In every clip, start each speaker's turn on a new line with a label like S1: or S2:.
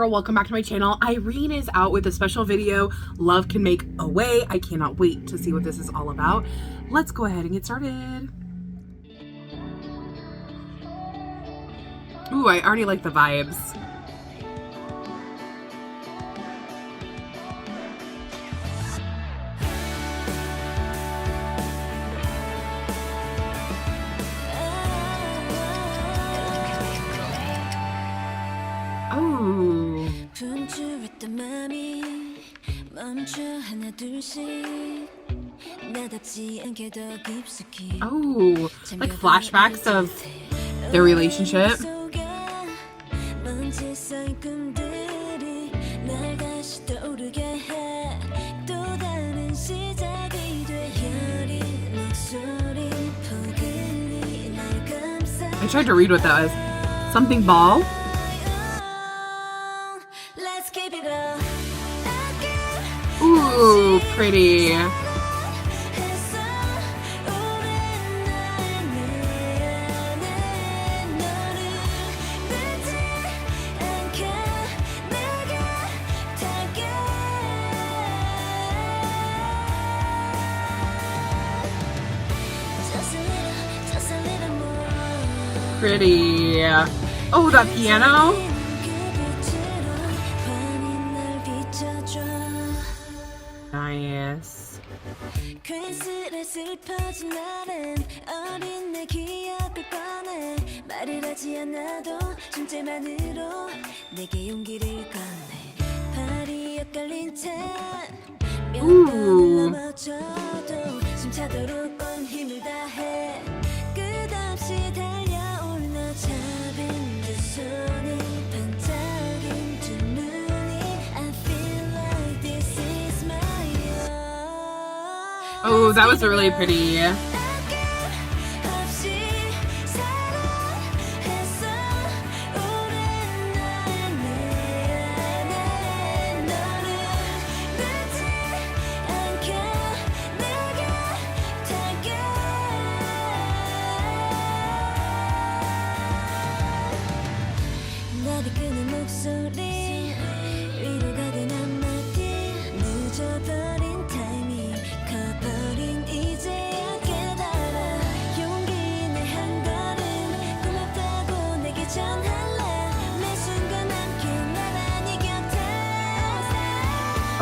S1: girl, welcome back to my channel. Irene is out with a special video, Love Can Make a Way. I cannot wait to see what this is all about. Let's go ahead and get started. Ooh, I already like the vibes. Oh, like flashbacks of their relationship. I tried to read what that was. Something ball. Ooh, pretty. Pretty. Oh, the piano. Nice. Ooh. Oh, that was really pretty.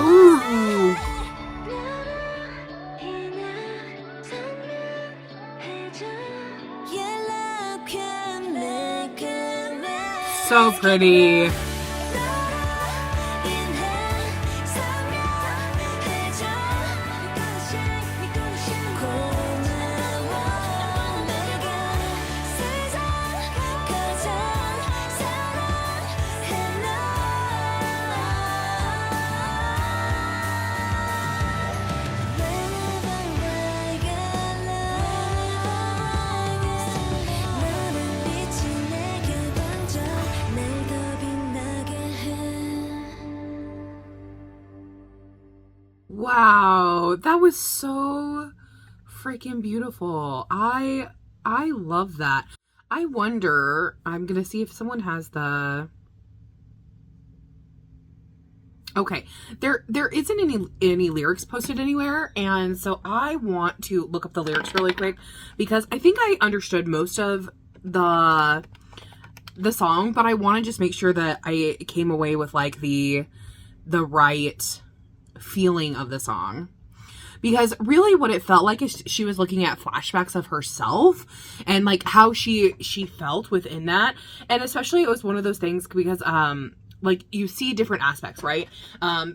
S1: Ooh. So pretty. Wow, that was so freaking beautiful. I love that. I wonder, I'm gonna see if someone has the... Okay, there isn't any lyrics posted anywhere, and so I want to look up the lyrics really quick because I think I understood most of the song, but I want to just make sure that I came away with like the right feeling of the song, because really what it felt like is she was looking at flashbacks of herself and like how she felt within that. And especially it was one of those things because like you see different aspects, right?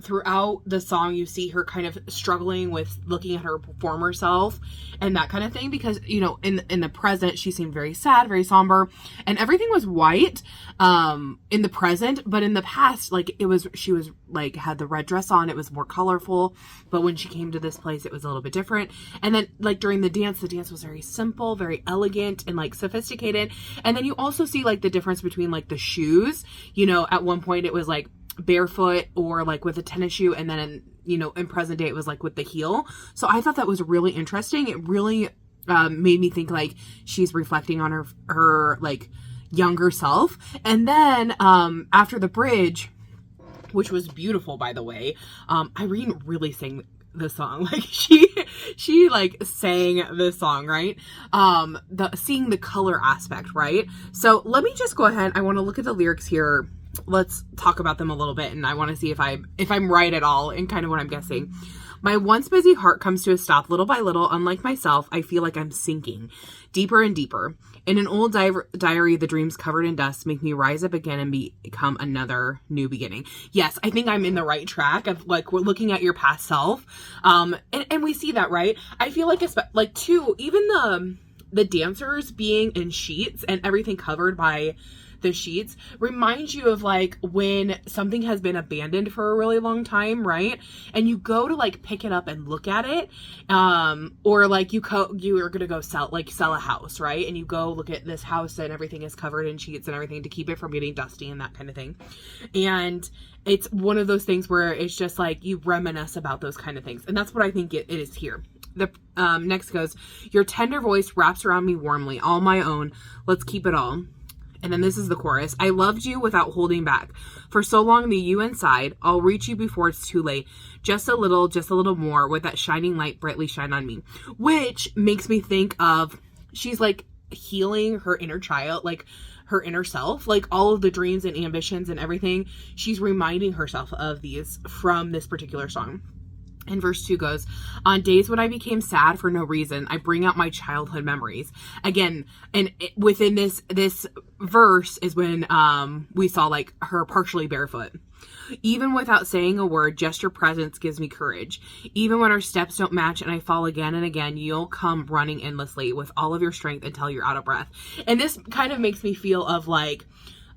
S1: Throughout the song you see her kind of struggling with looking at her former self and that kind of thing, because you know in the present she seemed very sad, very somber, and everything was white in the present, but in the past like she was like had the red dress on, it was more colorful, but when she came to this place it was a little bit different. And then like during the dance was very simple, very elegant and like sophisticated. And then you also see like the difference between like the shoes, you know, at one point it was like barefoot or like with a tennis shoe, and then you know in present day it was like with the heel. So I thought that was really interesting. It really made me think like she's reflecting on her like younger self. And then after the bridge which was beautiful, by the way. Irene really sang the song. Like she like sang this song, right? Seeing the color aspect, right? So let me just go ahead. I want to look at the lyrics here. Let's talk about them a little bit, and I want to see if I'm right at all in kind of what I'm guessing. My once busy heart comes to a stop little by little. Unlike myself, I feel like I'm sinking deeper and deeper. In an old diary, the dreams covered in dust make me rise up again and become another new beginning. Yes, I think I'm in the right track of like, we're looking at your past self. And we see that, right? I feel like too, even the dancers being in sheets and everything covered by the sheets reminds you of like when something has been abandoned for a really long time, right? And you go to like pick it up and look at it, or like you are gonna go sell a house, right? And you go look at this house and everything is covered in sheets and everything to keep it from getting dusty and that kind of thing. And it's one of those things where it's just like you reminisce about those kind of things, and that's what I think it is here. The next goes, your tender voice wraps around me warmly, all my own. Let's keep it all. And then this is the chorus. I loved you without holding back. For so long, the you inside. I'll reach you before it's too late. Just a little more with that shining light brightly shine on me. Which makes me think of, she's like healing her inner child, like her inner self, like all of the dreams and ambitions and everything. She's reminding herself of these from this particular song. And verse 2 goes, on days when I became sad for no reason, I bring out my childhood memories. Again, and within this verse is when we saw like her partially barefoot. Even without saying a word, just your presence gives me courage. Even when our steps don't match and I fall again and again, you'll come running endlessly with all of your strength until you're out of breath. And this kind of makes me feel of like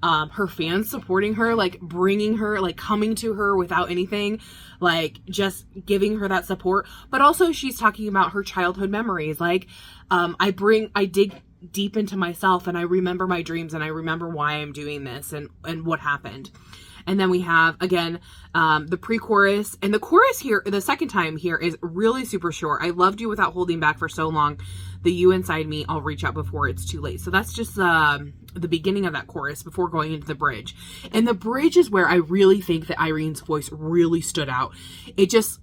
S1: her fans supporting her, like bringing her, like coming to her without anything, like just giving her that support. But also she's talking about her childhood memories. Like, I dig deep into myself and I remember my dreams and I remember why I'm doing this and what happened. And then we have, again, the pre-chorus. And the chorus here, the second time here, is really super short. I loved you without holding back for so long. The you inside me, I'll reach out before it's too late. So that's just the beginning of that chorus before going into the bridge. And the bridge is where I really think that Irene's voice really stood out. It just,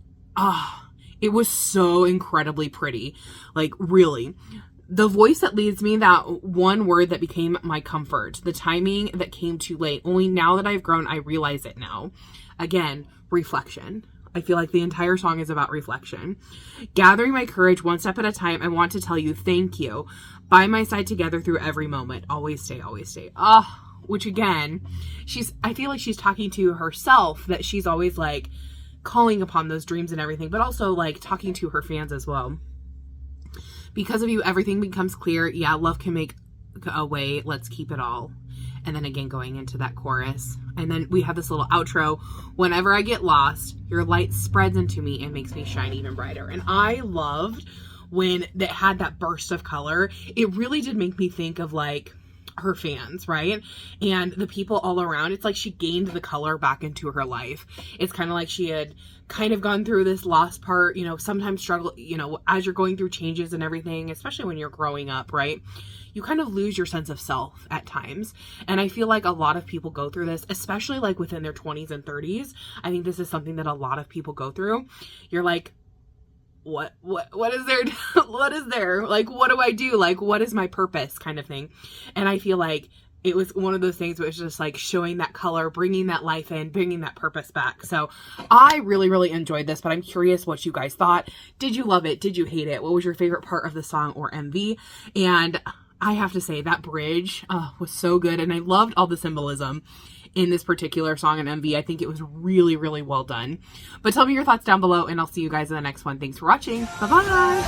S1: it was so incredibly pretty. Like, really. The voice that leads me, that one word that became my comfort, the timing that came too late. Only now that I've grown, I realize it now. Again, reflection. I feel like the entire song is about reflection. Gathering my courage one step at a time, I want to tell you thank you. By my side together through every moment. Always stay, always stay. Which again, I feel like she's talking to herself, that she's always like calling upon those dreams and everything, but also like talking to her fans as well. Because of you, everything becomes clear. Yeah, love can make a way. Let's keep it all. And then again, going into that chorus. And then we have this little outro. Whenever I get lost, your light spreads into me and makes me shine even brighter. And I loved when that had that burst of color. It really did make me think of like her fans, right? And the people all around. It's like she gained the color back into her life. It's kind of like she had kind of gone through this lost part, sometimes struggle, as you're going through changes and everything, especially when you're growing up, right? You kind of lose your sense of self at times. And I feel like a lot of people go through this, especially like within their 20s and 30s. I think this is something that a lot of people go through. You're like, what is there? What is there? Like, what do I do? Like, what is my purpose kind of thing? And I feel like it was one of those things where it's just like showing that color, bringing that life in, bringing that purpose back. So I really, really enjoyed this, but I'm curious what you guys thought. Did you love it? Did you hate it? What was your favorite part of the song or MV? And I have to say that bridge was so good. And I loved all the symbolism in this particular song and MV. I think it was really, really well done. But tell me your thoughts down below and I'll see you guys in the next one. Thanks for watching. Bye-bye.